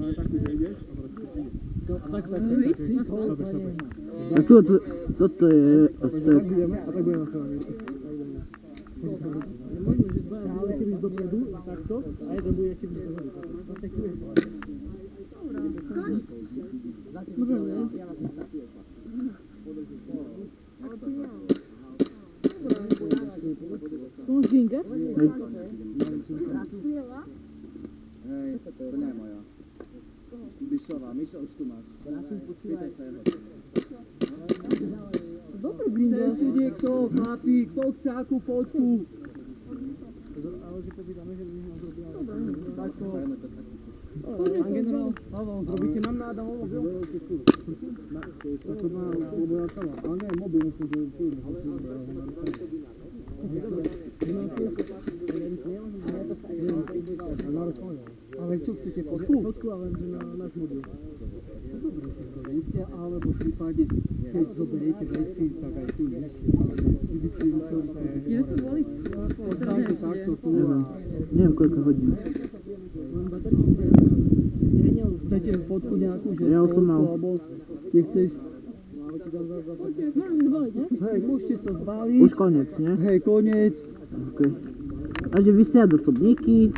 Ale tak wejdziesz? A tak. A tu, co to jest? A tak budeme na strane. Možno, že dvaja ale keby dopredu, takto, a jeden bude keby dopredu. Zatekuješ. To máš ginga? Hej, to nie je moja. Bišová, Mišo, už tu máš. Pýtaj sa jeho. Dobrý ginga. Kto, chlapi, kto chce akú fotku? Ale že popýtame, že my ho zrobíme. Takto. Pán generál, zrobíte nám na Adamovo, jo? To má moja kava. Ale nie, mobil musím, že tu. Ale čo chcete, fotku? Fotku, ale na náš mobil. Dobre, si zoberiete, alebo prípadne, keď zoberiete veci, tak aj tu ešte. Vy by si museli sa... Ideš sa zvoliť? Oddajte takto tu a... Neviem koľko hodín. Chcete fotku nejakú, že Ja som mal. alebo nechceš? Môžem zvoliť, ne? Hej, môžete sa zbaviť. Už koniec, nie? Hej, koniec. Okay. Takže vysia do sobníky.